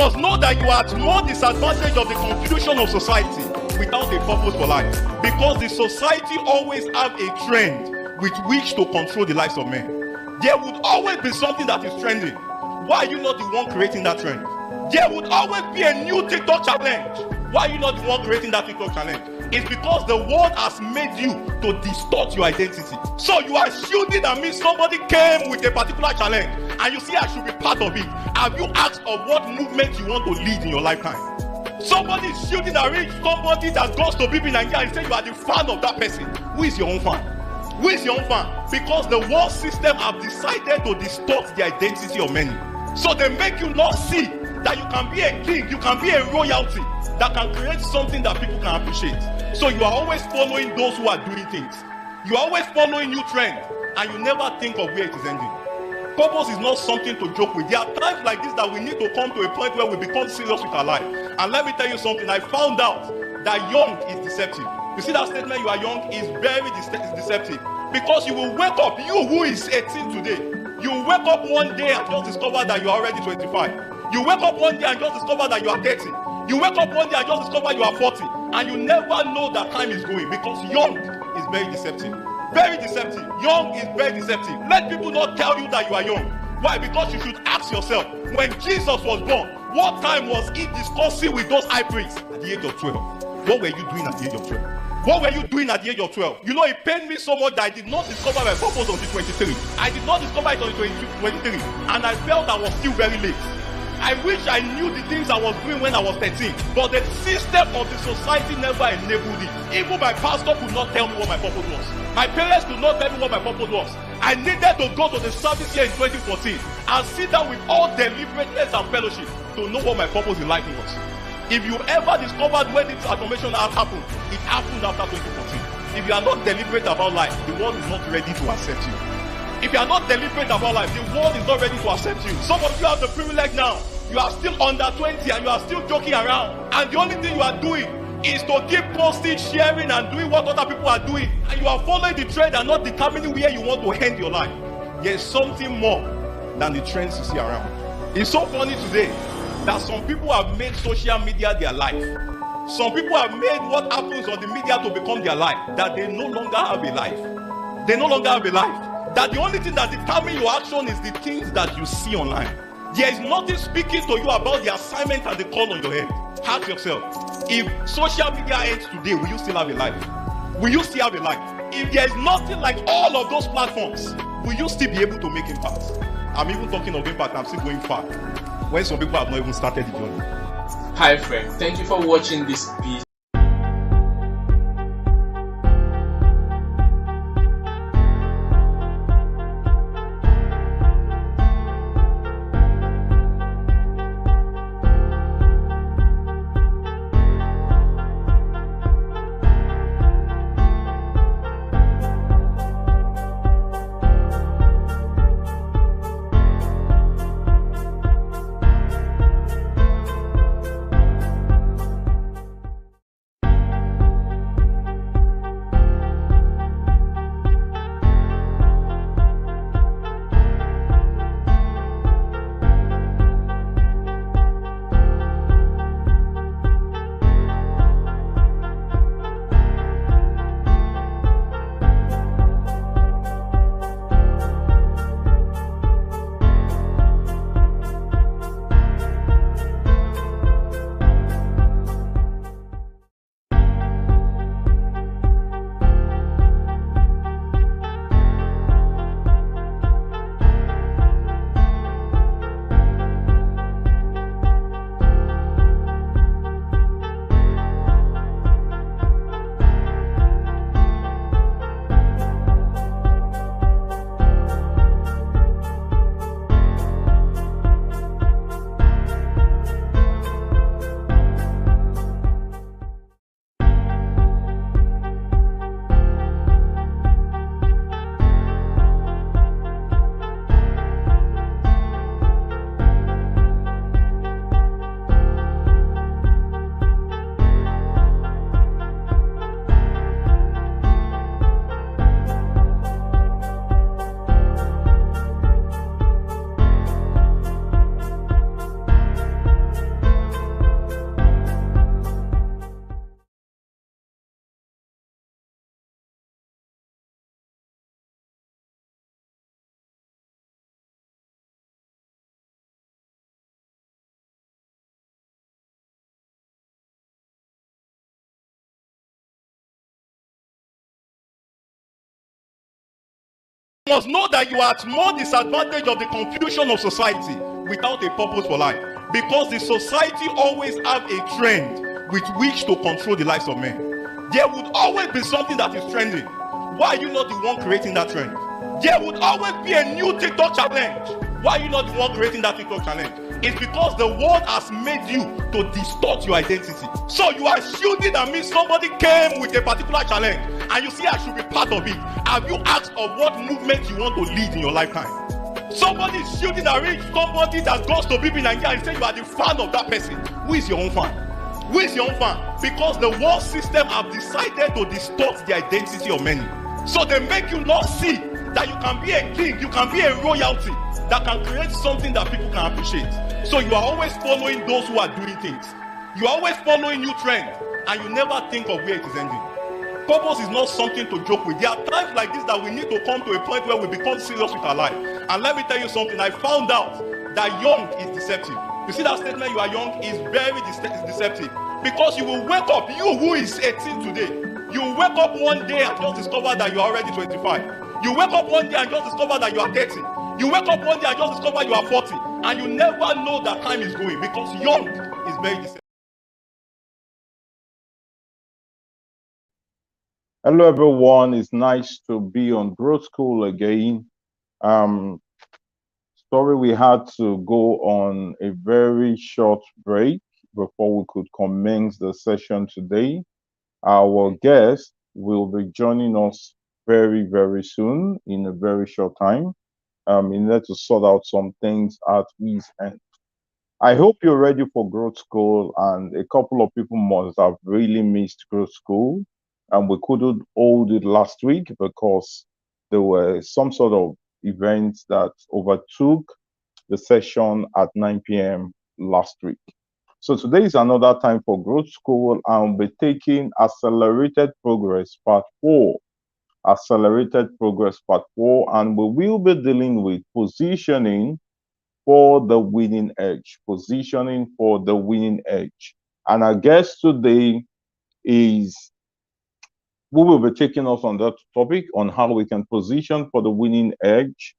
must know that you are at more disadvantage of the confusion of society without a purpose for life, because the society always have a trend with which to control the lives of men. There would always be something that is trending. Why are you not the one creating that trend? There would always be a new TikTok challenge. Why are you not the one creating that TikTok challenge? It's because the world has made you to distort your identity. So you are shielding that means somebody came with a particular challenge and you see I should be part of it. Have you asked of what movement you want to lead in your lifetime? Somebody is shielding that rich somebody that goes to BP Nigeria and say you are the fan of that person. Who is your own fan? Who is your own fan? Because the world system have decided to distort the identity of many. So they make you not see that you can be a king, you can be a royalty that can create something that people can appreciate. So you are always following those who are doing things. You are always following new trends and you never think of where it is ending. Purpose is not something to joke with. There are times like this that we need to come to a point where we become serious with our life. And let me tell you something, I found out that young is deceptive. You see that statement, you are young, is very deceptive. Because you will wake up, you who is 18 today, you will wake up one day and just discover that you are already 25. You wake up one day and just discover that you are 30. You wake up one day and just discover you are 40. And you never know that time is going, because young is very deceptive. Very deceptive. Young is very deceptive. Let people not tell you that you are young. Why? Because you should ask yourself, when Jesus was born, what time was he discussing with those high priests? At the age of 12. What were you doing at the age of 12? What were you doing at the age of 12? You know, it pained me so much that I did not discover my purpose until 23. I did not discover it until 23. And I felt I was still very late. I wish I knew the things I was doing when I was 13. But the system of the society never enabled it. Even my pastor could not tell me what my purpose was. My parents could not tell me what my purpose was. I needed to go to the service here in 2014 and sit down with all deliberateness and fellowship to know what my purpose in life was. If you ever discovered when this transformation has happened, it happened after 2014. If you are not deliberate about life, the world is not ready to accept you. If you are not deliberate about life, the world is not ready to accept you. Some of you have the privilege now. You are still under 20 and you are still joking around. And the only thing you are doing is to keep posting, sharing, and doing what other people are doing. And you are following the trend and not determining where you want to end your life. There is something more than the trends you see around. It's so funny today that some people have made social media their life. Some people have made what happens on the media to become their life. That they no longer have a life. They no longer have a life. That the only thing that determines your action is the things that you see online. There is nothing speaking to you about the assignment and the call on your head. Ask yourself, if social media ends today, will you still have a life? Will you still have a life? If there is nothing like all of those platforms, will you still be able to make impact? I'm even talking of impact, I'm still going far, when some people have not even started the journey. Hi friend, thank you for watching this video. must know that you are at more disadvantage of the confusion of society without a purpose for life, because the society always have a trend with which to control the lives of men. There would always be something that is trending. Why are you not the one creating that trend? There would always be a new TikTok challenge. Why are you not the one creating that TikTok challenge? It's because the world has made you to distort your identity. So you are shielding that means somebody came with a particular challenge and you see I should be part of it. Have you asked of what movement you want to lead in your lifetime? Somebody is shielding that rich somebody that goes to people in Nigeria and say you are the fan of that person. Who is your own fan? Who is your own fan? Because the world system have decided to distort the identity of many. So they make you not see that you can be a king, you can be a royalty that can create something that people can appreciate. So you are always following those who are doing things. You are always following new trends and you never think of where it is ending. Purpose is not something to joke with. There are times like this that we need to come to a point where we become serious with our life. And let me tell you something, I found out that young is deceptive. You see that statement, you are young, is very deceptive. Because you will wake up, you who is 18 today, you will wake up one day and just discover that you are already 25. You wake up one day and just discover that you are 30. You wake up one day and just discover you are 40. And you never know that time is going because young is very deceptive. Hello, everyone. It's nice to be on Growth School again. Sorry we had to go on a very short break before we could commence the session today. Our guest will be joining us very, very soon in a very short time. He needed to sort out some things at his end. I hope you're ready for Growth School, and a couple of people must have really missed Growth School, and we couldn't hold it last week because there were some sort of events that overtook the session at 9 p.m. last week. So today is another time for Growth School, and we'll be taking Accelerated Progress Part 4. Accelerated Progress Part 4, and we will be dealing with positioning for the winning edge. Positioning for the winning edge. And our guest today is who will be taking us on that topic on how we can position for the winning edge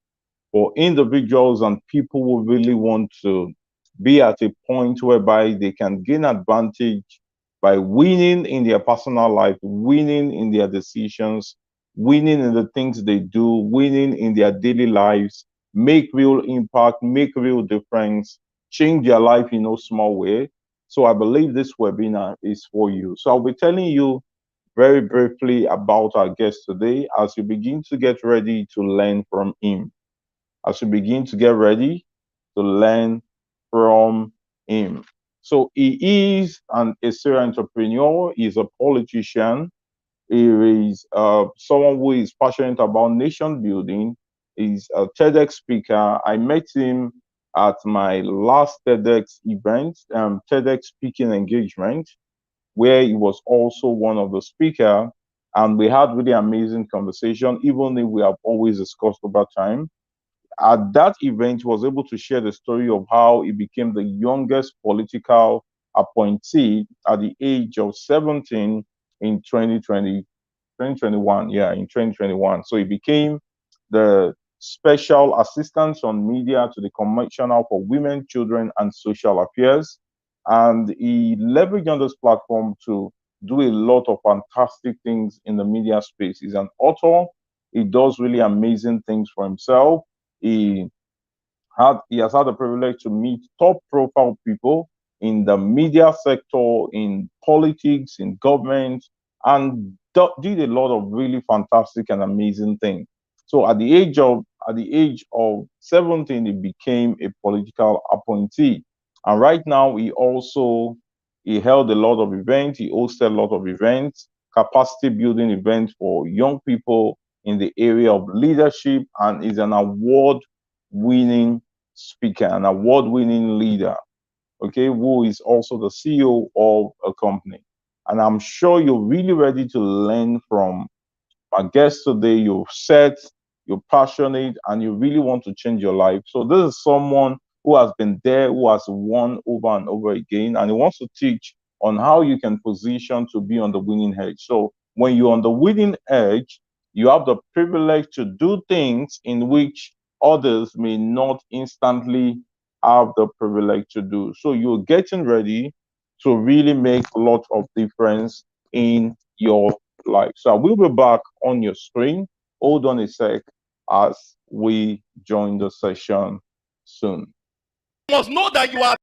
for individuals and people who really want to be at a point whereby they can gain advantage by winning in their personal life, winning in their decisions, winning in the things they do, winning in their daily lives, make real impact, make real difference, change their life in no small way. So I believe this webinar is for you. So I'll be telling you very briefly about our guest today as you begin to get ready to learn from him. As you begin to get ready to learn from him. So he is a serial entrepreneur, he's a politician, he is someone who is passionate about nation building, he's a TEDx speaker. I met him at my last TEDx event, TEDx speaking engagement, where he was also one of the speakers, and we had really amazing conversation, even if we have always discussed over time. At that event, he was able to share the story of how he became the youngest political appointee at the age of 17 in 2021. Yeah, in 2021. So he became the special assistant on media to the Commissioner for Women, Children, and Social Affairs. And he leveraged on this platform to do a lot of fantastic things in the media space. He's an author. He does really amazing things for himself. He has had the privilege to meet top profile people in the media sector, in politics, in government, and did a lot of really fantastic and amazing things. So at the age of 17, he became a political appointee. And right now he held a lot of events, he hosted a lot of events, capacity building events for young people in the area of leadership, and is an award-winning speaker, an award-winning leader, okay, who is also the CEO of a company. And I'm sure you're really ready to learn from my guest today. You're set, you're passionate, and you really want to change your life. So this is someone who has been there, who has won over and over again, and he wants to teach on how you can position to be on the winning edge. So when you're on the winning edge, You have the privilege to do things in which others may not instantly have the privilege to do. So you're getting ready to really make a lot of difference in your life. So I will be back on your screen. Hold on a sec as we join the session soon. You must know that you are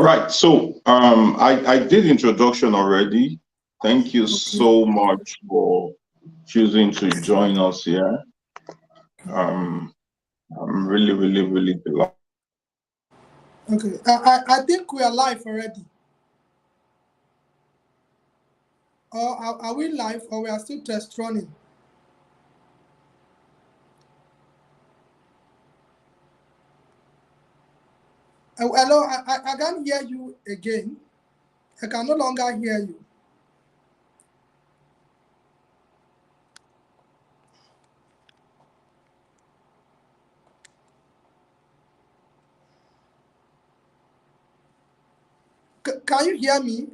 right. So I did introduction already. Thank you so much for choosing to join us here. I'm really delighted. Okay. I think we are live already. Or are we live, or we are still test running? Hello, I can't hear you again. I can no longer hear you. Can you hear me?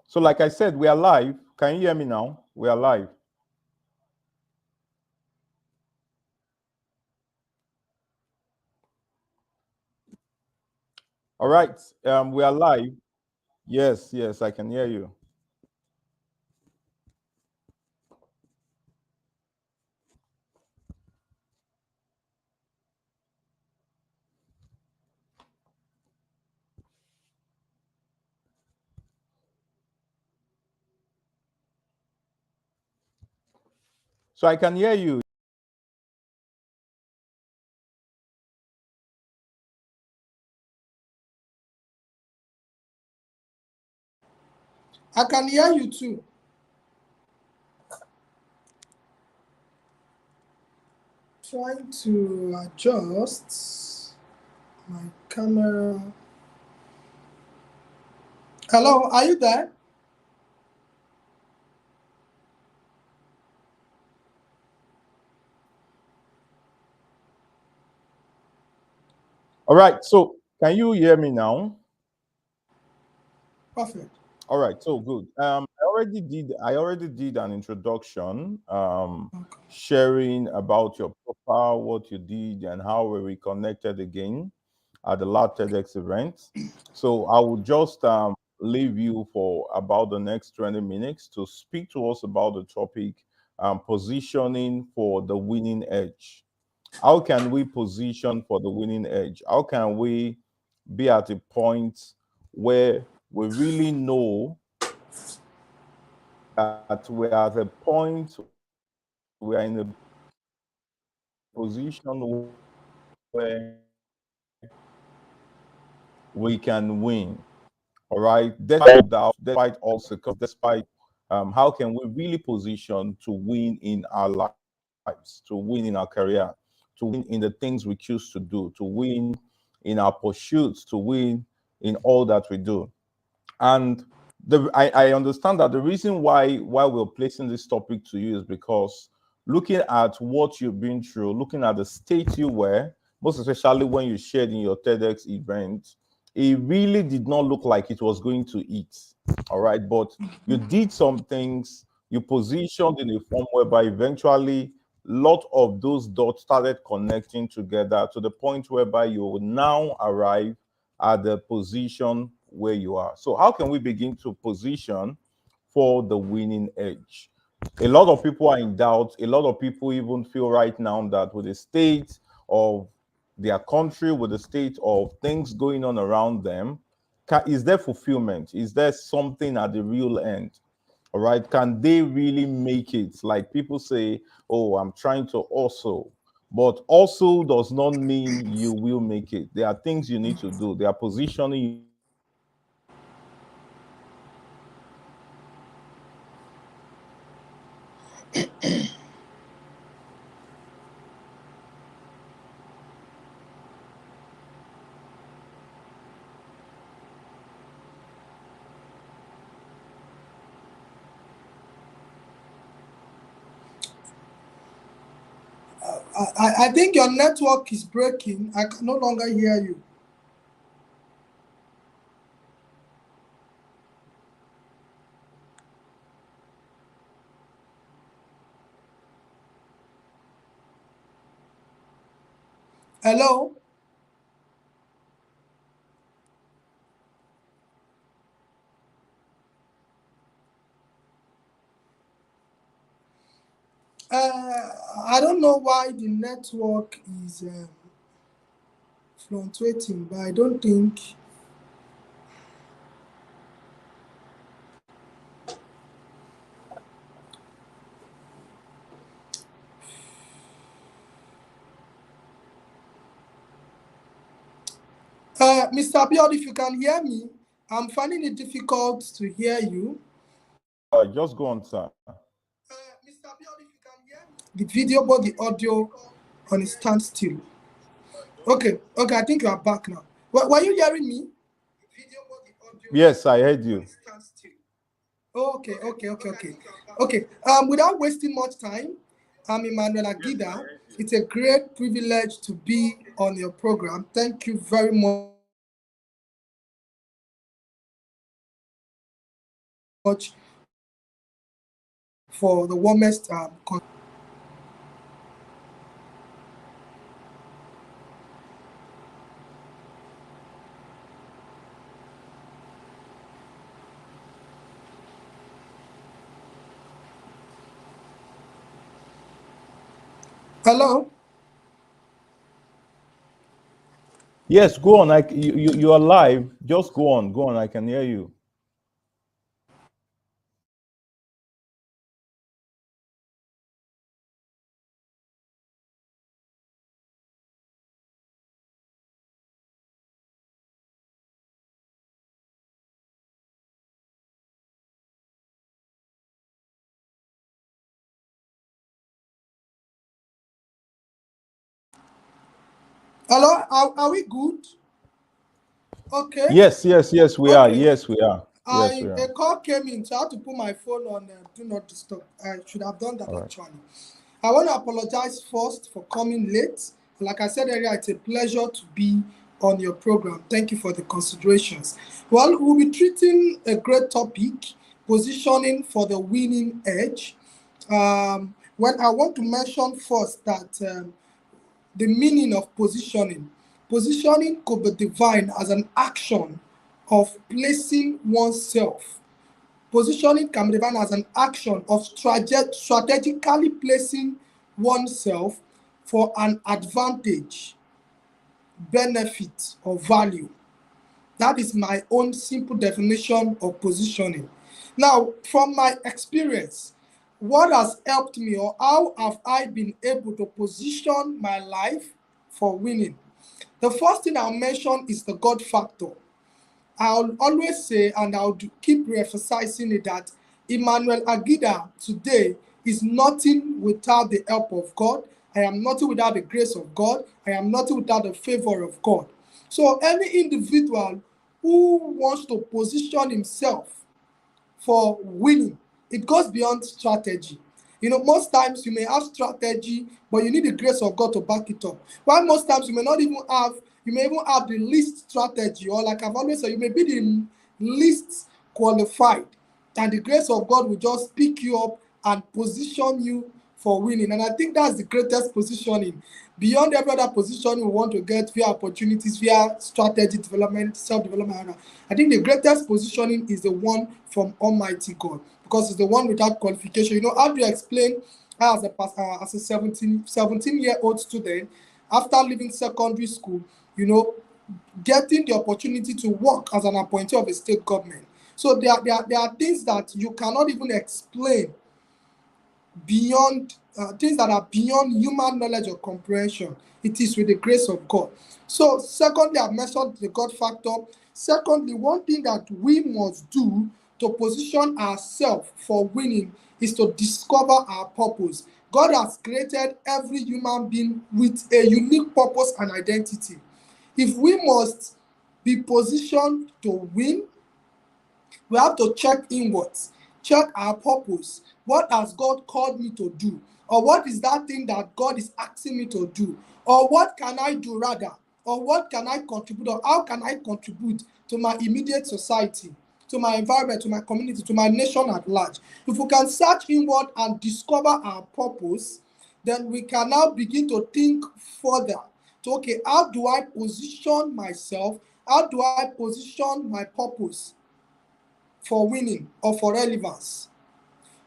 So, like I said, we are live. Can you hear me now? We are live. All right. We are live. Yes, I can hear you. So I can hear you. I can hear you too. Trying to adjust my camera. Hello, are you there? All right. So can you hear me now? Perfect. All right. So good. I already did an introduction, sharing about your profile, what you did, and how we reconnected again at the last TEDx event. So I will just leave you for about the next 20 minutes to speak to us about the topic, positioning for the winning edge. How can we position for the winning edge? How can we be at a point where we really know that we're at a point, we're in a position where we can win? All right. Despite doubt, despite obstacles, despite how can we really position to win in our lives, to win in our career, to win in the things we choose to do, to win in our pursuits, to win in all that we do? And I understand that the reason why we're placing this topic to you is because looking at what you've been through, looking at the state you were, most especially when you shared in your TEDx event, it really did not look like it was going to eat. All right. But you did some things, you positioned in a form whereby eventually a lot of those dots started connecting together to the point whereby you will now arrive at the position where you are. So, how can we begin to position for the winning edge? A lot of people are in doubt. A lot of people even feel right now that with the state of their country, with the state of things going on around them, is there fulfillment? Is there something at the real end? All right. Can they really make it? Like people say, oh, I'm trying to also. But also does not mean you will make it. There are things you need to do. There are positioning I think your network is breaking. I can no longer hear you. Hello? I don't know why the network is fluctuating, but I don't think. Mr. Abiod, if you can hear me, I'm finding it difficult to hear you. Just go on, sir. Mr. Abiod, if you can hear me. The video, but the audio on a standstill. Okay, I think you are back now. Were you hearing me? Yes, I heard you. Okay. Without wasting much time, I'm Emmanuel Agida. It's a great privilege to be on your program. Thank you very much for the warmest Hello? Yes, go on. You are live. Just go on. Go on. I can hear you. Hello? Are we good? Okay. Yes, we are. Yes, we are. A call came in, so I had to put my phone on do not disturb. I should have done that actually. I want to apologize first for coming late. Like I said earlier, it's a pleasure to be on your program. Thank you for the considerations. Well, we'll be treating a great topic, positioning for the winning edge. When I want to mention first that the meaning of positioning. Positioning could be defined as an action of placing oneself. Positioning can be defined as an action of strategically placing oneself for an advantage, benefit, or value. That is my own simple definition of positioning. Now, from my experience, what has helped me or how have I been able to position my life for winning? The first thing I'll mention is the God factor. I'll always say, and I'll keep emphasizing it, that Emmanuel Agida today is nothing without the help of God. I am nothing without the grace of God. I am nothing without the favor of God. So any individual who wants to position himself for winning, it goes beyond strategy. Most times you may have strategy, but you need the grace of God to back it up. While most times you may even have the least strategy, or like I've always said, you may be the least qualified, and the grace of God will just pick you up and position you for winning. And I think that's the greatest positioning. Beyond every other position we want to get via opportunities, via strategy development, self-development, I think the greatest positioning is the one from Almighty God, because it's the one without qualification. How do you explain how as a 17-year-old student, after leaving secondary school, getting the opportunity to work as an appointee of a state government? So there are things that you cannot even explain, beyond things that are beyond human knowledge or comprehension. It is with the grace of God. So secondly, I've mentioned the God factor. Secondly, one thing that we must do to position ourselves for winning is to discover our purpose. God has created every human being with a unique purpose and identity. If we must be positioned to win, we have to check inwards, check our purpose. What has God called me to do? Or what is that thing that God is asking me to do? Or what can I do rather? Or what can I contribute? Or how can I contribute to my immediate society, to my environment, to my community, to my nation at large? If we can search inward and discover our purpose, then we can now begin to think further. So, okay, how do I position myself? How do I position my purpose for winning or for relevance?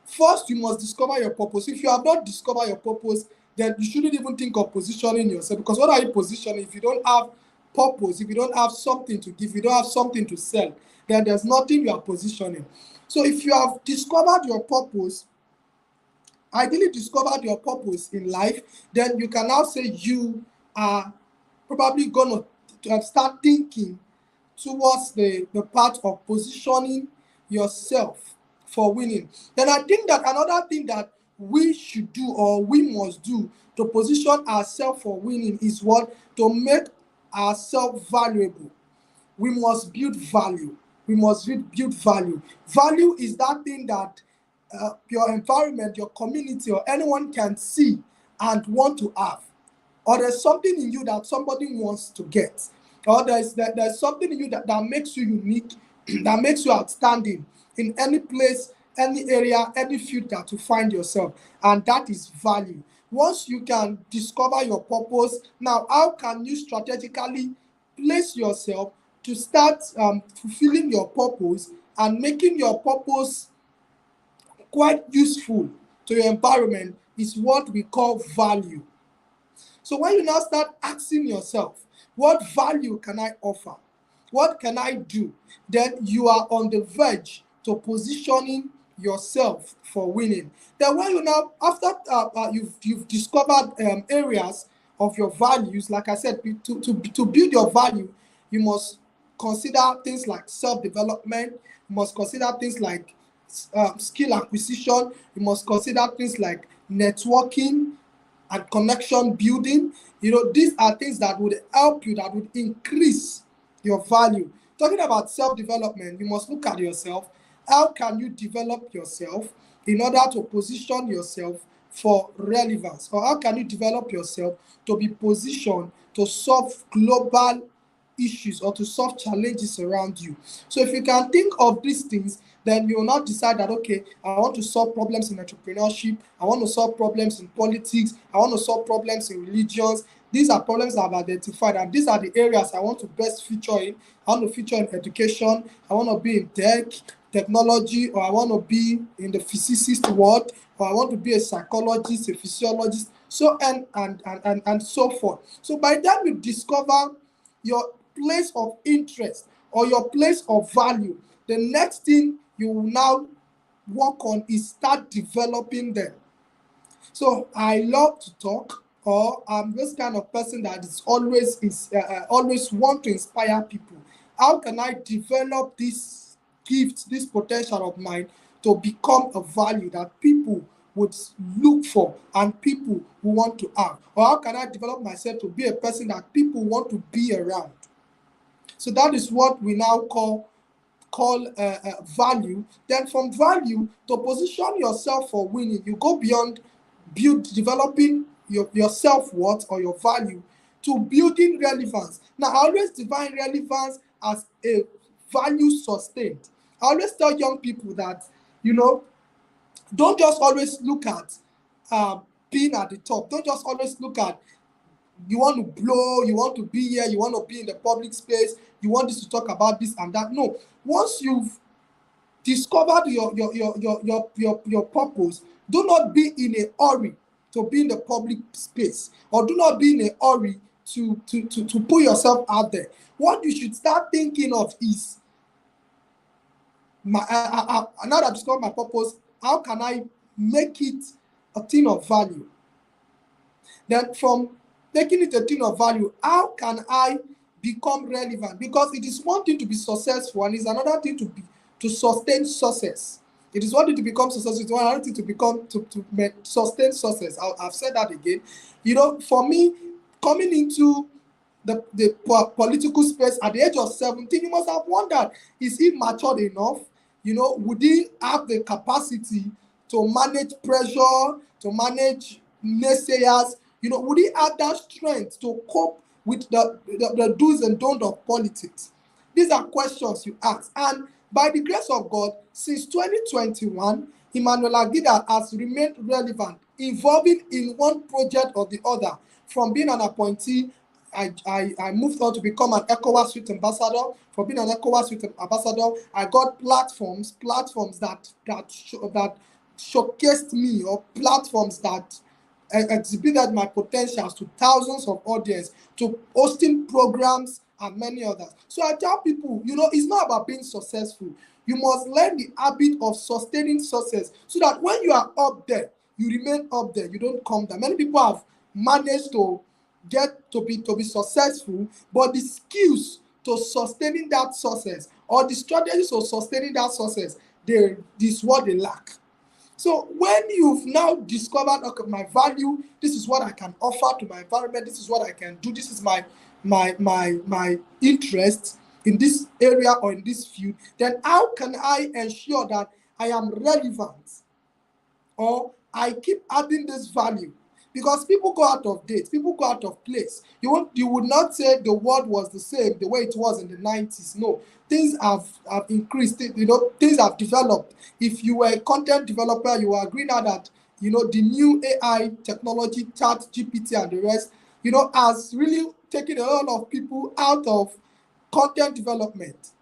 First, you must discover your purpose. If you have not discovered your purpose, then you shouldn't even think of positioning yourself, because what are you positioning if you don't have purpose, if you don't have something to give, you don't have something to sell, then there's nothing you are positioning. So if you have discovered your purpose, ideally discovered your purpose in life, then you can now say you are probably going to start thinking towards the part of positioning yourself for winning. Then I think that another thing that we should do, or we must do, to position ourselves for winning is what? To make ourselves valuable. We must build value. We must build value. Value is that thing that your environment, your community, or anyone can see and want to have. Or there's something in you that somebody wants to get. Or there's something in you that makes you unique, that makes you outstanding in any place, any area, any field that you find yourself. And that is value. Once you can discover your purpose, now how can you strategically place yourself to start fulfilling your purpose and making your purpose quite useful to your environment is what we call value. So when you now start asking yourself, what value can I offer? What can I do? Then you are on the verge to positioning yourself for winning. Then when you now, after you've discovered areas of your values, like I said, to build your value, you must consider things like self-development. You must consider things like skill acquisition. You must consider things like networking and connection building. These are things that would help you, that would increase your value. Talking about self-development, you must look at yourself. How can you develop yourself in order to position yourself for relevance? Or how can you develop yourself to be positioned to solve global issues or to solve challenges around you? So if you can think of these things, then you will not decide that, okay, I want to solve problems in entrepreneurship, I want to solve problems in politics, I want to solve problems in religions. These are problems I've identified, and these are the areas I want to best feature in. I want to feature in education, I want to be in technology, or I want to be in the physicist world, or I want to be a psychologist, a physiologist, so and so forth. So by the time you discover your place of interest or your place of value, the next thing you will now work on is start developing them. So I love to talk, or I'm this kind of person that is always want to inspire people. How can I develop this gift, this potential of mine to become a value that people would look for and people who want to have? Or how can I develop myself to be a person that people want to be around? So that is what we now call value. Then from value, to position yourself for winning, you go beyond developing your self-worth or your value to building relevance. Now, I always define relevance as a value sustained. I always tell young people that, don't just always look at being at the top. Don't just always look at, you want to blow, you want to be here, you want to be in the public space, you want this to talk about this and that. No, once you've discovered your purpose, do not be in a hurry to be in the public space, or do not be in a hurry to put yourself out there. What you should start thinking of is, now that I've discovered my purpose, how can I make it a thing of value? Then from making it a thing of value, how can I become relevant? Because it is one thing to be successful, and it's another thing to sustain success. It is one thing to become successful, it's another thing to sustain success. I've said that again. For me, coming into the political space at the age of 17, you must have wondered, is he matured enough? Would he have the capacity to manage pressure, to manage naysayers? Would he have that strength to cope with the do's and don'ts of politics? These are questions you ask. And by the grace of God, since 2021, Emmanuel Agida has remained relevant, involving in one project or the other. From being an appointee, I moved on to become an ECOWAS Youth Ambassador. For being an ECOWAS Youth Ambassador, I got platforms that showcased me, or platforms that exhibited my potentials to thousands of audience, to hosting programs and many others. So I tell people, it's not about being successful. You must learn the habit of sustaining success so that when you are up there, you remain up there. You don't come down. Many people have managed to get to be successful, but the skills to sustaining that success or the strategies of sustaining that success, this is what they lack. So when you've now discovered, okay, my value, this is what I can offer to my environment, this is what I can do, this is my interest in this area or in this field, then how can I ensure that I am relevant or I keep adding this value? Because people go out of date, people go out of place. You would not say the world was the same the way it was in the 90s. No, things have increased, things have developed. If you were a content developer, you will agree now that the new AI technology, chat GPT and the rest, has really taken a lot of people out of content development.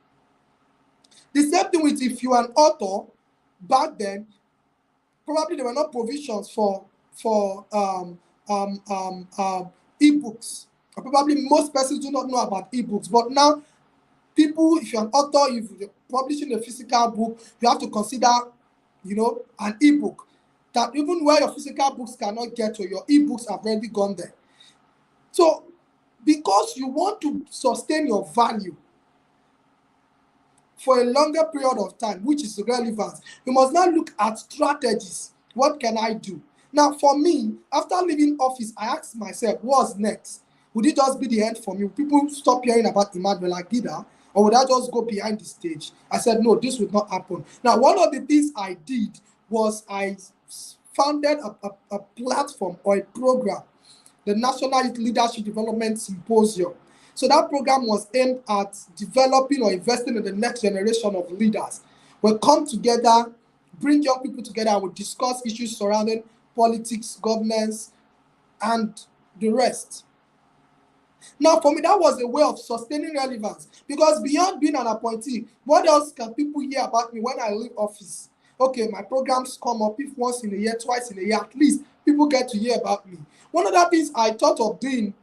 The same thing with if you are an author, back then, probably there were not provisions for ebooks. Probably most persons do not know about ebooks, but now people, if you're an author, if you're publishing a physical book, you have to consider, an ebook. That even where your physical books cannot get to, your ebooks have already gone there. So, because you want to sustain your value for a longer period of time, which is relevant, you must now look at strategies. What can I do? Now, for me, after leaving office, I asked myself, what's next? Would it just be the end for me? Would people stop hearing about Emmanuel Agida? Or would I just go behind the stage? I said, no, this would not happen. Now, one of the things I did was I founded a platform or a program, the National Youth Leadership Development Symposium. So that program was aimed at developing or investing in the next generation of leaders. We'll come together, bring young people together, and we'll discuss issues surrounding politics, governance, and the rest. Now, for me, that was a way of sustaining relevance, because beyond being an appointee, what else can people hear about me when I leave office? Okay, my programs come up, if once in a year, twice in a year, at least people get to hear about me. One of the things I thought of doing,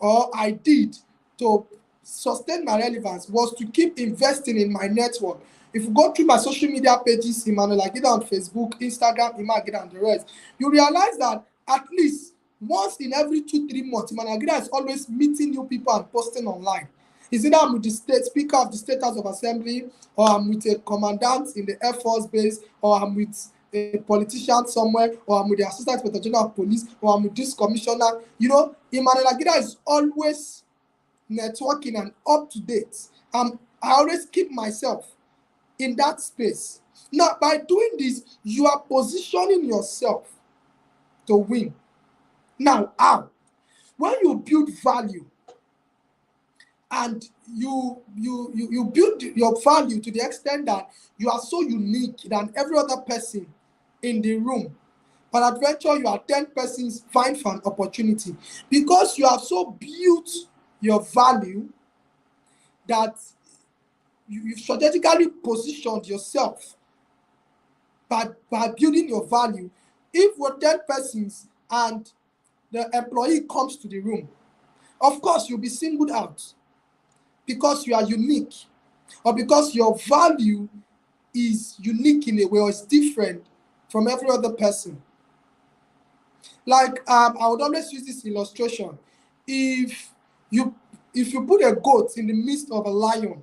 or I did to sustain my relevance, was to keep investing in my network. If you go through my social media pages, Emmanuel Agida on Facebook, Instagram, Emmanuel Agida and the rest, you realize that at least once in every 2-3 months, Emmanuel Agida is always meeting new people and posting online. It's either I'm with the state speaker of the State House of Assembly, or I'm with a commandant in the Air Force base, or I'm with a politician somewhere, or I'm with the Assistant Inspector General of Police, or I'm with this commissioner. Emmanuel Agida is always networking and up to date. I always keep myself in that space. Now, by doing this, you are positioning yourself to win. Now, how? When you build value and you build your value to the extent that you are so unique than every other person in the room, but adventure you are 10 persons vying for an opportunity, because you have so built your value that you've strategically positioned yourself by building your value. If we're 10 persons and the employee comes to the room, of course you'll be singled out because you are unique, or because your value is unique in a way, or it's different from every other person. Like, I would always use this illustration. If you put a goat in the midst of a lion,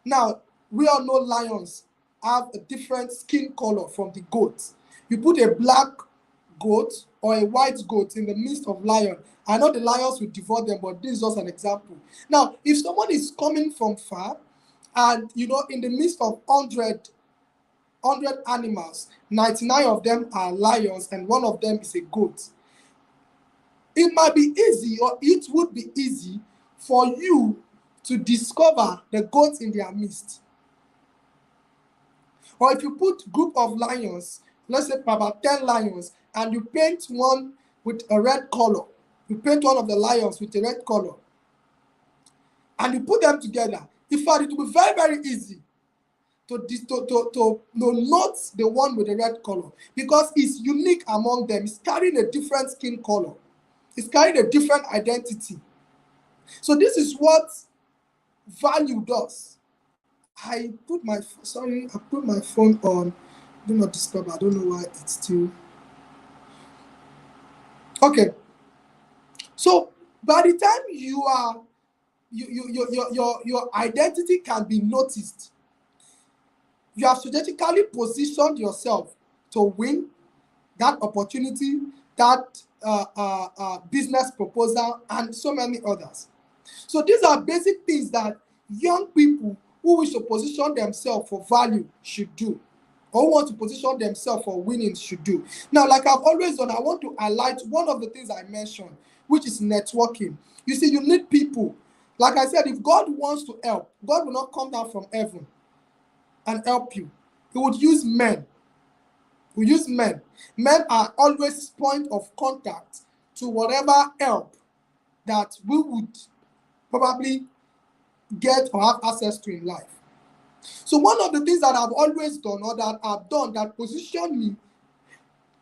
now we all know lions have a different skin color from the goat. You put a black goat or a white goat in the midst of lion, I know the lions will devour them, but this is just an example. Now, if someone is coming from far and in the midst of 100 animals, 99 of them are lions and one of them is a goat, it might be easy, or it would be easy for you to discover the goats in their midst. Or if you put group of lions, let's say about 10 lions, and you paint one with a red color, you paint one of the lions with a red color, and you put them together, in fact, it will be very, very easy to note the one with the red color, because it's unique among them. It's carrying a different skin color. It's carrying a different identity. So this is what value does. I put my phone on do not disturb. I don't know why it's still okay. So by the time you are your identity can be noticed, you have strategically positioned yourself to win that opportunity, that business proposal, and so many others. So these are basic things that young people who wish to position themselves for value should do, or want to position themselves for winning should do. Now, like I've always done, I want to highlight one of the things I mentioned, which is networking. You see, you need people. Like I said, if God wants to help, God will not come down from heaven and help you. He would use men. We use men. Men are always point of contact to whatever help that we would probably get or have access to in life. So one of the things that I've always done, or that I've done, that position me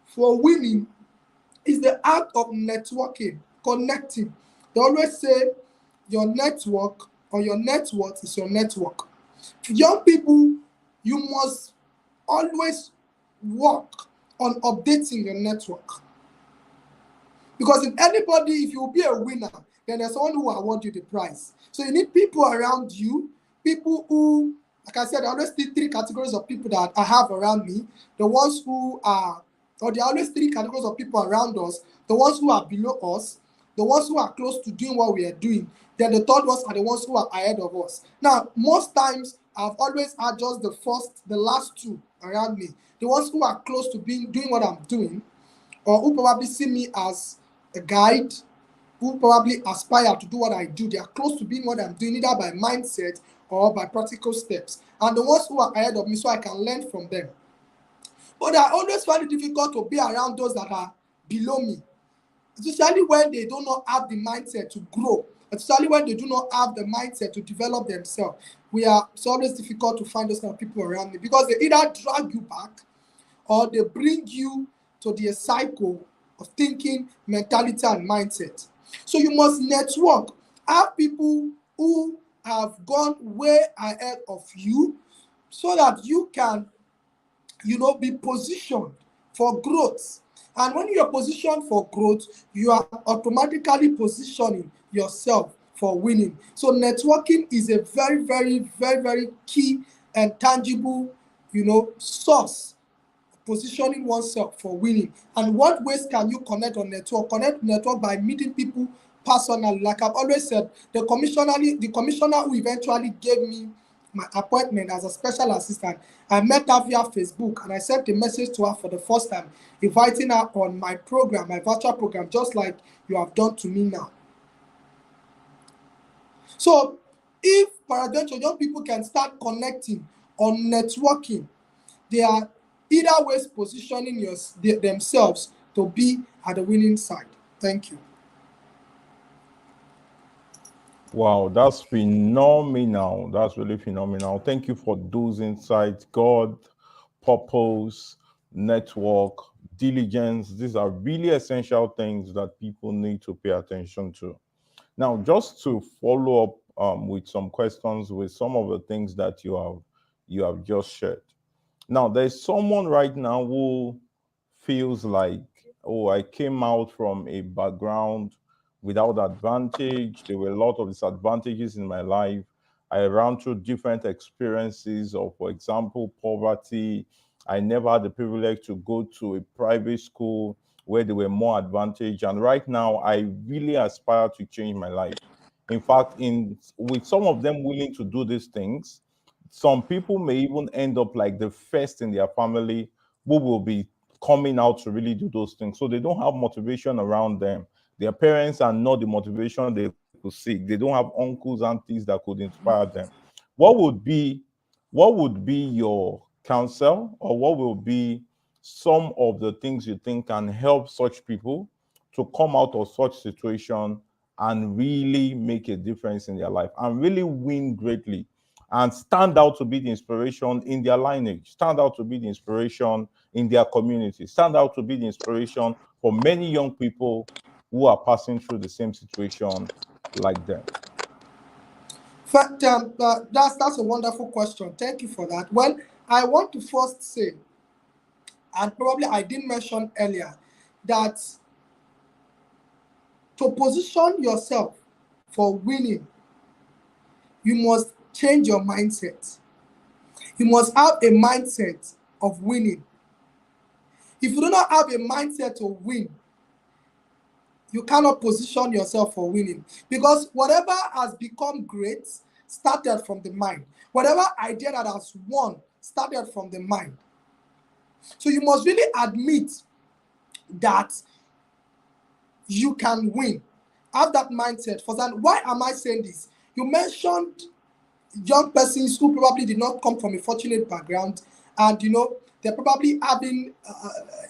for winning, is the act of networking, connecting. They always say your network or your net worth is your network. Young people, you must always work on updating your network. Because if you be a winner, then there's someone who will award you the prize. So you need people around you, people who, like I said, there are always three categories of people that I have around me. The ones who are, or there are always three categories of people around us: the ones who are below us, the ones who are close to doing what we are doing, then the third ones are the ones who are ahead of us. Now, most times, I've always had just the last two around me. The ones who are close to doing what I'm doing, or who probably see me as a guide, who probably aspire to do what I do. They are close to being what I'm doing, either by mindset or by practical steps. And the ones who are ahead of me, so I can learn from them. But I always find it difficult to be around those that are below me, especially when they do not have the mindset to grow, especially when they do not have the mindset to develop themselves. It's always difficult to find those kind of people around me, because they either drag you back or they bring you to the cycle of thinking, mentality, and mindset. So you must network. Have people who have gone way ahead of you, so that you can, be positioned for growth. And when you're positioned for growth, you are automatically positioning yourself for winning. So networking is a very, very, very, very key and tangible, source, positioning oneself for winning. And what ways can you connect on network? Connect network by meeting people personally. Like I've always said, the commissioner who eventually gave me my appointment as a special assistant, I met her via Facebook, and I sent a message to her for the first time, inviting her on my program, my virtual program, just like you have done to me now. So if peradventure young people can start connecting on networking, they are either ways positioning themselves to be at the winning side. Thank you. Wow, that's phenomenal. That's really phenomenal. Thank you for those insights. God, purpose, network, diligence. These are really essential things that people need to pay attention to. Now, just to follow up with some questions with some of the things that you have just shared. Now, there's someone right now who feels like, oh, I came out from a background without advantage. There were a lot of disadvantages in my life. I ran through different experiences of, for example, poverty. I never had the privilege to go to a private school where there were more advantage. And right now, I really aspire to change my life. In fact, with some of them willing to do these things, some people may even end up like the first in their family who will be coming out to really do those things. So they don't have motivation around them. Their parents are not the motivation they could seek. They don't have uncles, aunties that could inspire them. What would be your counsel, or what will be some of the things you think can help such people to come out of such situation and really make a difference in their life and really win greatly? and stand out to be the inspiration in their lineage, stand out to be the inspiration in their community, stand out to be the inspiration for many young people who are passing through the same situation like them? That's a wonderful question. Thank you for that. Well, I want to first say, and probably I didn't mention earlier, that to position yourself for winning, you must change your mindset. You must have a mindset of winning. If you do not have a mindset to win, you cannot position yourself for winning, because whatever has become great started from the mind. Whatever idea that has won started from the mind. So you must really admit that you can win. Have that mindset. For that, why am I saying this? You mentioned young persons who probably did not come from a fortunate background, and they're probably having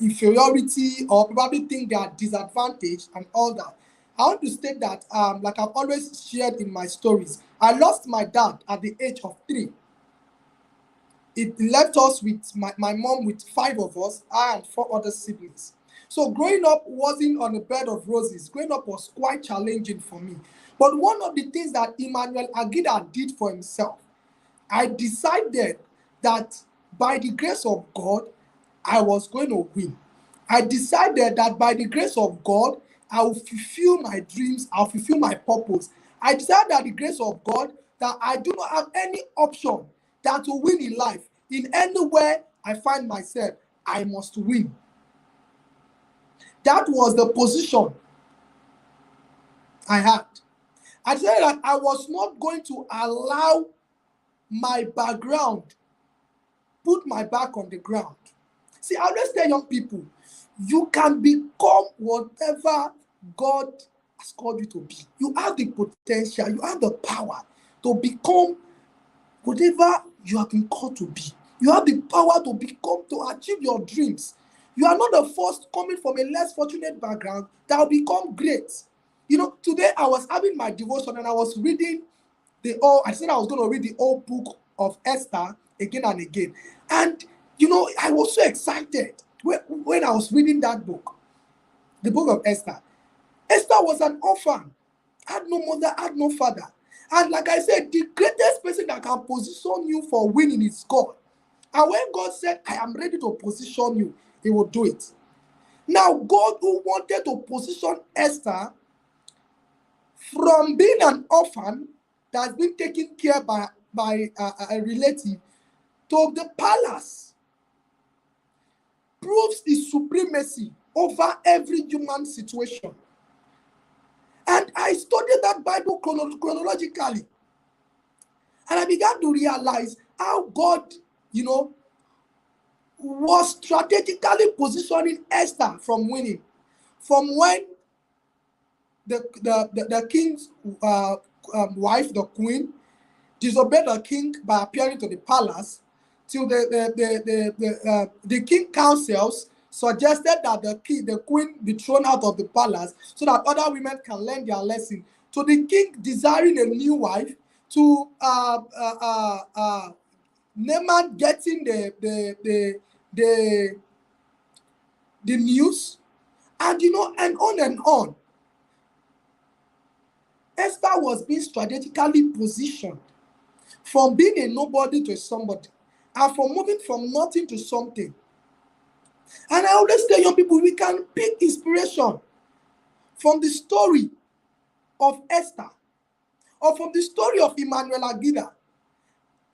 inferiority, or probably think they are disadvantaged and all that. I want to state that, like I've always shared in my stories, I lost my dad at the age of 3. It left us with my mom with 5 of us, I and 4 other siblings. So growing up wasn't on a bed of roses. Growing up was quite challenging for me. But one of the things that Emmanuel Agida did for himself, I decided that by the grace of God, I was going to win. I decided that by the grace of God, I will fulfill my dreams, I'll fulfill my purpose. I decided that the grace of God, that I do not have any option than to win in life. In anywhere I find myself, I must win. That was the position I had. I decided that I was not going to allow my background put my back on the ground. See, I always tell young people, you can become whatever God has called you to be. You have the potential, you have the power to become whatever you have been called to be. You have the power to achieve your dreams. You are not the first coming from a less fortunate background that will become great. Today I was having my devotion and I was reading I said I was going to read the whole book of Esther again and again. And, I was so excited when I was reading that book, the book of Esther. Esther was an orphan, had no mother, had no father. And like I said, the greatest person that can position you for winning is God. And when God said, I am ready to position you, he will do it. Now, God, who wanted to position Esther from being an orphan that's been taken care by a relative to the palace, proves his supremacy over every human situation. And I studied that Bible chronologically. And I began to realize how God, was strategically positioning Esther from winning. From when the king's wife, the queen, disobeyed the king by appearing to the palace, till the king councils suggested that the queen be thrown out of the palace so that other women can learn their lesson, to the king desiring a new wife, to Naaman getting the news, and and on and on. Esther was being strategically positioned from being a nobody to somebody, and from moving from nothing to something. And I always tell young people, we can pick inspiration from the story of Esther, or from the story of Emmanuel Agida,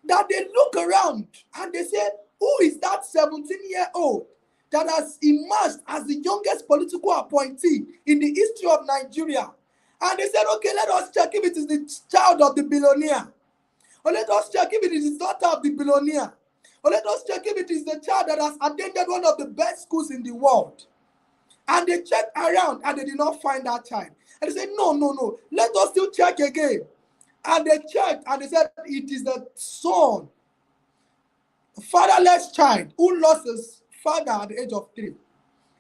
that they look around and they say, who is that 17-year-old that has emerged as the youngest political appointee in the history of Nigeria? And they said, okay, let us check if it is the child of the billionaire. Or let us check if it is the daughter of the billionaire. Or let us check if it is the child that has attended one of the best schools in the world. And they checked around and they did not find that child. And they said, no, let us still check again. And they checked and they said, it is the son, a fatherless child who lost his father at the age of 3.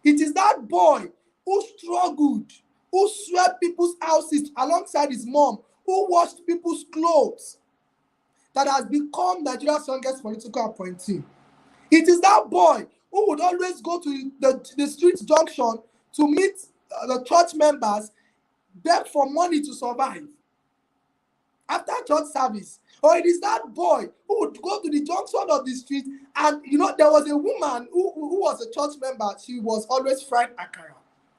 It is that boy who struggled, who swept people's houses alongside his mom, who washed people's clothes. that has become Nigeria's youngest political appointee. It is that boy who would always go to the street junction to meet the church members, beg for money to survive after church service. Or it is that boy who would go to the junction of the street, and there was a woman who was a church member. She was always frying akara,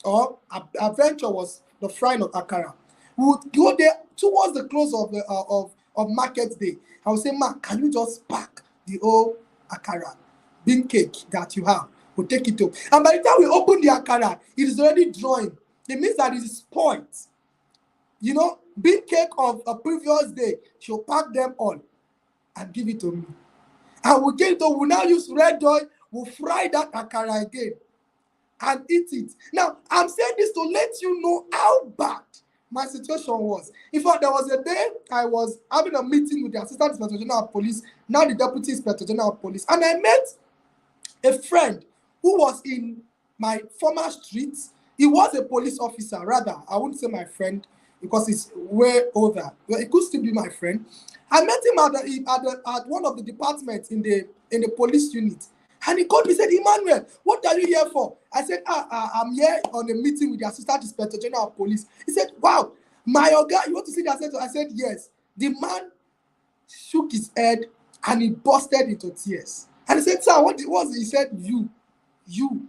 or her venture was the frying of akara. We would go there towards the close of market day. I would say, "Ma, can you just pack the old akara bean cake that you have? We'll take it home." And by the time we open the akara, it is already drawing. It means that it is spoiled. Bean cake of a previous day, she'll pack them all and give it to me. And we'll get it, we'll now use red oil, we'll fry that akara again and eat it. Now, I'm saying this to let you know how bad my situation was. In fact, there was a day I was having a meeting with the Assistant Inspector General of Police, now the Deputy Inspector General of Police, and I met a friend who was in my former street. He was a police officer, rather. I wouldn't say my friend, because he's way older. Well, it could still be my friend. I met him at one of the departments in the police unit. And he called me and said, "Emmanuel, what are you here for?" I said, "I'm here on a meeting with the Assistant Inspector General of Police." He said, "Wow, my Oga, you want to see that?" I said, "Yes." The man shook his head and he busted into tears. And he said, "Sir, what was it?" He said, You.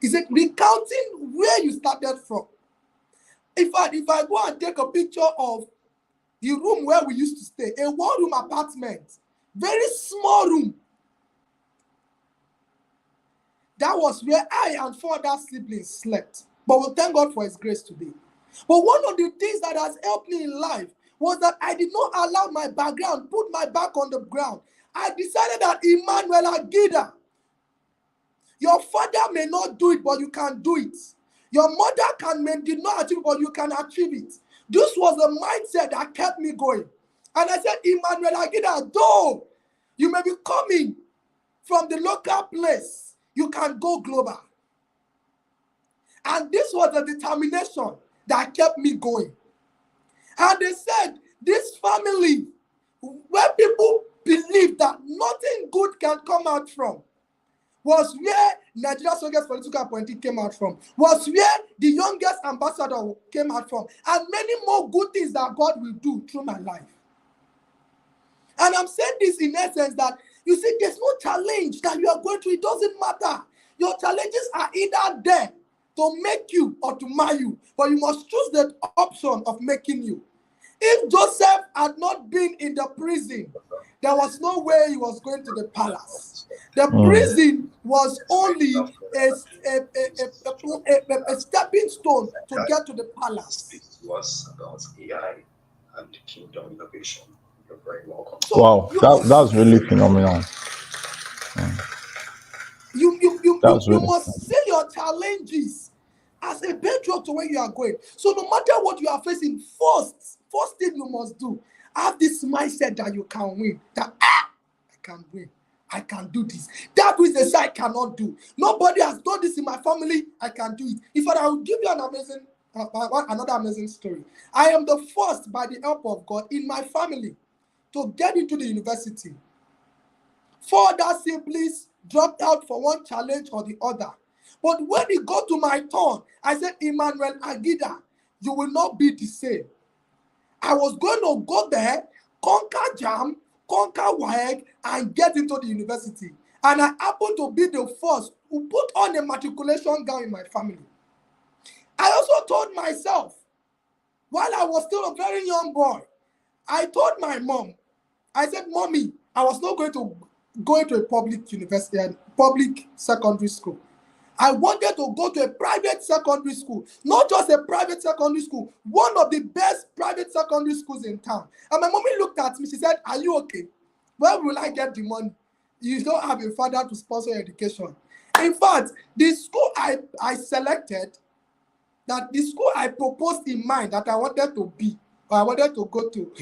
He said, recounting where you started from. In fact, if I go and take a picture of the room where we used to stay, a one-room apartment, very small room, that was where I and 4 other siblings slept. But we thank God for his grace today. But one of the things that has helped me in life was that I did not allow my background, put my back on the ground. I decided that, Emmanuel Agida, your father may not do it, but you can do it. Your mother did not achieve it, but you can achieve it. This was the mindset that kept me going. And I said, Emmanuel Agida, though you may be coming from the local place, you can go global. And this was the determination that kept me going. And they said, this family, where people believe that nothing good can come out from, was where Nigeria's youngest political appointee came out from, was where the youngest ambassador came out from, and many more good things that God will do through my life. And I'm saying this in essence that, you see, there's no challenge that you are going through. It doesn't matter. Your challenges are either there to make you or to mar you, but you must choose the option of making you. If Joseph had not been in the prison, there was no way he was going to the palace. The prison was only a stepping stone to get to the palace. This was about AI and kingdom innovation. You're very welcome. So wow, that's really phenomenal. You must see your challenges as a patriot to where you are going. So no matter what you are facing, first thing you must do, have this mindset that you can win. That I can win. I can do this. That which they say I cannot do. Nobody has done this in my family. I can do it. In fact, I will give you another amazing story. I am the first, by the help of God, in my family to get into the university. 4 other siblings dropped out for one challenge or the other. But when it got to my turn, I said, Emmanuel Agida, you will not be the same. I was going to go there, conquer JAM, conquer WAEG, and get into the university. And I happened to be the first who put on a matriculation gown in my family. I also told myself, while I was still a very young boy, I told my mom, I said, Mommy, I was not going to go into a public university and public secondary school. I wanted to go to a private secondary school, not just a private secondary school, one of the best private secondary schools in town. And my mommy looked at me, she said, are you okay? Where will I get the money? You don't have a father to sponsor your education. In fact, the school I selected, that the school I proposed in mind that I wanted to be, or I wanted to go to,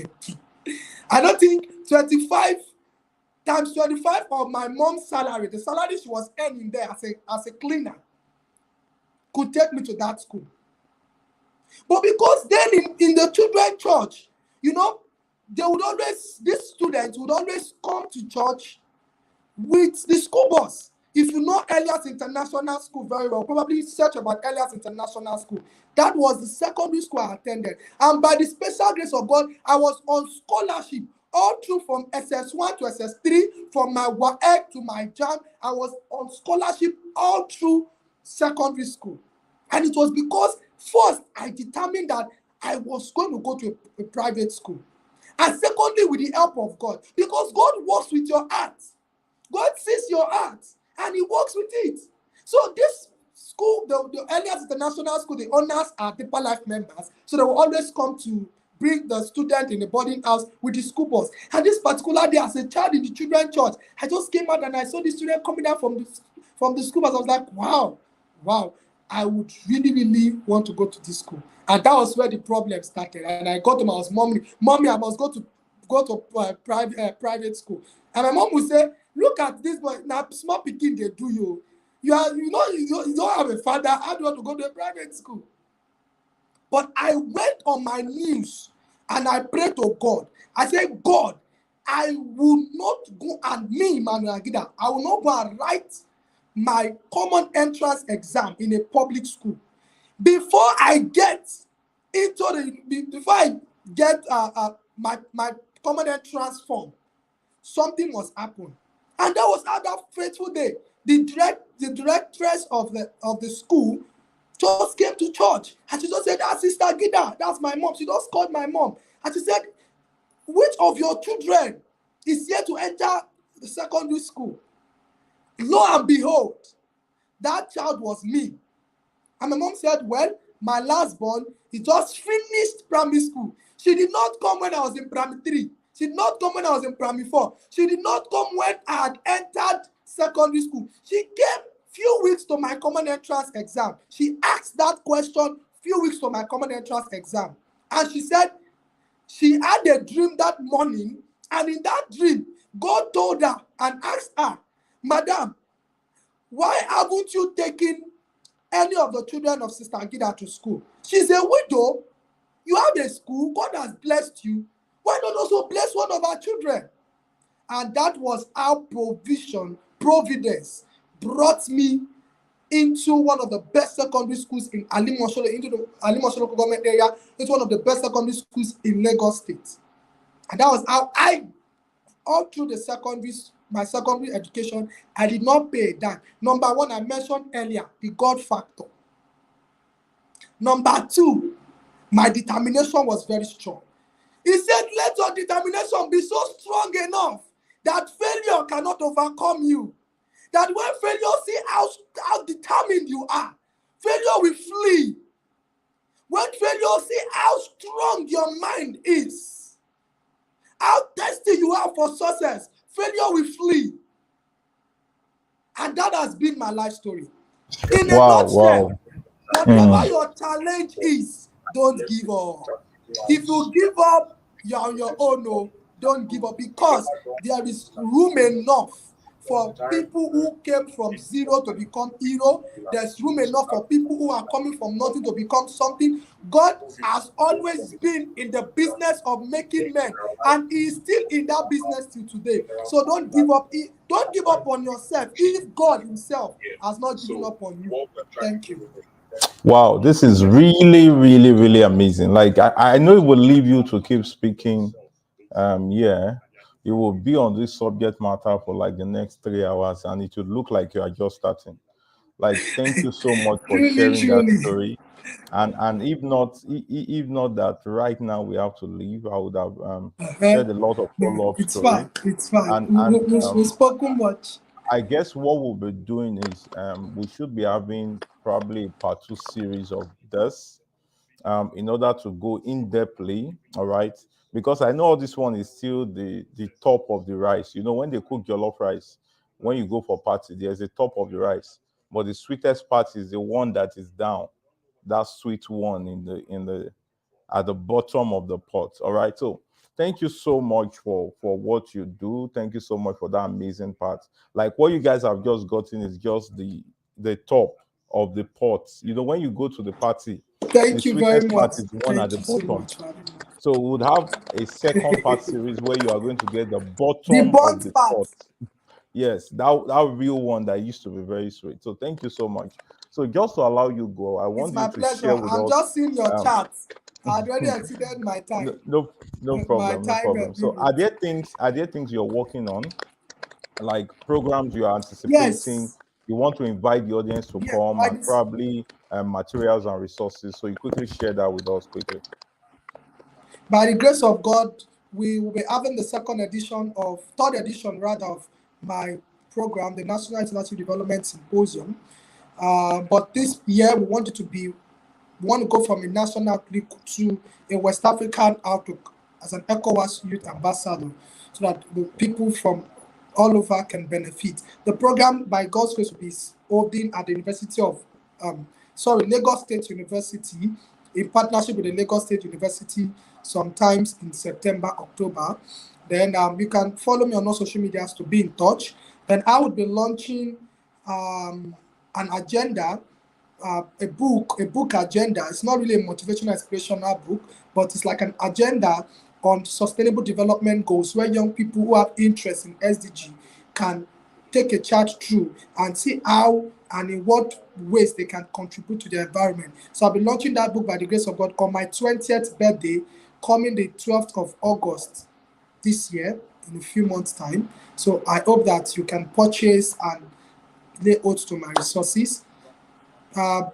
I don't think 25 times 25 of my mom's salary, the salary she was earning there as a cleaner, could take me to that school. But because then in the children's church, these students would always come to church with the school bus. If you know Elias International School very well, probably search about Elias International School. That was the secondary school I attended. And by the special grace of God, I was on scholarship all through from SS1 to SS3, from my WAEC to my JAM. I was on scholarship all through secondary school. And it was because first I determined that I was going to go to a private school. And secondly, with the help of God, because God works with your heart. God sees your heart and he works with it. So this school, the Elias International School, the owners are Deeper Life members. So they will always come to bring the student in the boarding house with the school bus. And this particular day, as a child in the children's church, I just came out and I saw the student coming down from the school bus. I was like, wow, I would really want to go to this school. And that was where the problem started. And I got to my house, mommy, I must go to private school. And my mom would say, look at this boy, now small pikin they do you. You don't have a father. How do you want to go to a private school? But I went on my knees and I prayed to God. I said, God, I will not go, and me, Emmanuel Agida, I will not go and write my common entrance exam in a public school. Before I get my common entrance form, something must happen. And that was how that fateful day. The directress of the school just came to church and she just said, "That's Sister Agida, that's my mom." She just called my mom and she said, "Which of your children is here to enter the secondary school?" Lo and behold, that child was me. And my mom said, "Well, my last born, he just finished primary school. She did not come when I was in primary 3. She did not come when I was in primary 4. She did not come when I had entered secondary school. She came few weeks to my common entrance exam. She asked that question few weeks to my common entrance exam. And she said she had a dream that morning. And in that dream, God told her and asked her, "Madam, why haven't you taken any of the children of Sister Agida to school? She's a widow. You have a school. God has blessed you. Why not also bless one of our children?" And that was how providence brought me into one of the best secondary schools in Alimosolo, into the Alimosolo government area. It's one of the best secondary schools in Lagos State. And that was how all through my secondary education, I did not pay a dime. Number one, I mentioned earlier, the God factor. Number two, my determination was very strong. He said, "Let your determination be so strong enough that failure cannot overcome you. That when failure see how determined you are, failure will flee. When failure see how strong your mind is, how thirsty you are for success, failure will flee." And that has been my life story. In a nutshell, whatever your challenge is, don't give up. If you give up, you're on your own. No, don't give up, because there is room enough for people who came from zero to become hero. There's room enough for people who are coming from nothing to become something. God has always been in the business of making men, and he is still in that business till today. So don't give up. Don't give up on yourself if God himself has not given up on you. Thank you. Wow, this is really amazing. Like I know it will leave you to keep speaking. You will be on this subject matter for like the next 3 hours, and it would look like you are just starting. Like, thank you so much for sharing that story. And if not that right now we have to leave, I would have shared a lot of follow-up story. It's fine. We've spoken much. I guess what we'll be doing is we should be having probably a part 2 series of this in order to go in-depthly, all right? Because I know all this one is still the top of the rice. You know, when they cook jollof rice, when you go for party, there's a top of the rice. But the sweetest part is the one that is down, that sweet one at the bottom of the pot. All right. So thank you so much for what you do. Thank you so much for that amazing part. Like what you guys have just gotten is just the top of the pots. You know, when you go to the party, the Thank you very sweetest part much. is the one at Thank the you so bottom. much for having me. So we would have a second part series where you are going to get the The bottom of burnt the part. pot. Yes, that real one that used to be very sweet. So thank you so much. So just to allow you go, I It's want you my to share pleasure. with I'm us. just seeing your Um, chat. I already exceeded my no, time. no My problem, no time problem. So limit. are there things you're working on, like programs you're anticipating? Yes. You want to invite the audience to Yes. come, By and this, probably materials and resources. So you quickly share that with us quickly. by the grace of God, we will be having the third edition rather, of my program, the National International Development Symposium. But this year, we want to go from a national outlook to a West African outlook as an ECOWAS youth ambassador, so that the people from all over can benefit. The program, by God's grace, will be holding at the Lagos State University, in partnership with the Lagos State University, sometimes in September, October. Then you can follow me on all social medias to be in touch. Then I would be launching an agenda, a book agenda. It's not really a motivational, inspirational book, but it's like an agenda on sustainable development goals, where young people who have interest in SDG can take a chart through and see how and in what ways they can contribute to the environment. So I'll be launching that book by the grace of God on my 20th birthday, coming the 12th of August this year, in a few months' time. So I hope that you can purchase and lay hold to my resources.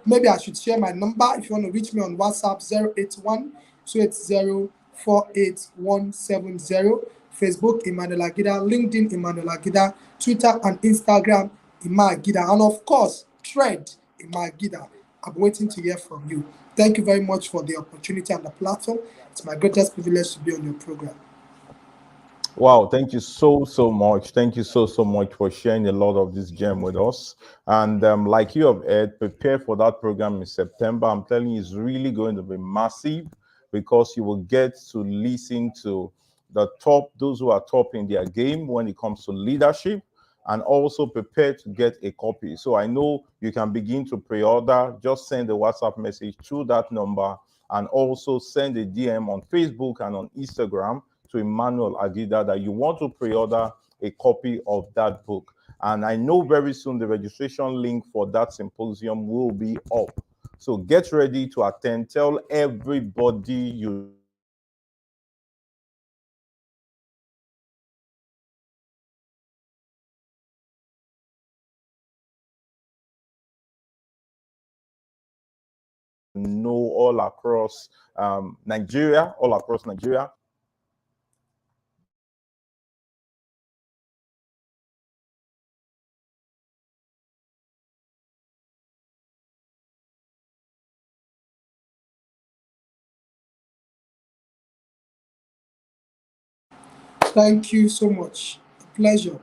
Maybe I should share my number if you want to reach me on WhatsApp: 081 280 48170. Facebook Emmanuel Agida, LinkedIn Emmanuel Agida, Twitter and Instagram Emma Agida, and of course Thread Emma Agida. I'm waiting to hear from you. Thank you very much for the opportunity and the platform. It's my greatest privilege to be on your program. Wow, thank you so much. Thank you so much for sharing a lot of this gem with us. And like you have heard, prepare for that program in September. I'm telling you, it's really going to be massive, because you will get to listen to those who are top in their game when it comes to leadership, and also prepare to get a copy. So I know you can begin to pre-order. Just send a WhatsApp message through that number, and also send a DM on Facebook and on Instagram to Emmanuel Agida that you want to pre-order a copy of that book. And I know very soon the registration link for that symposium will be up. So get ready to attend. Tell everybody you know all across Nigeria, all across Nigeria. Thank you so much. A pleasure.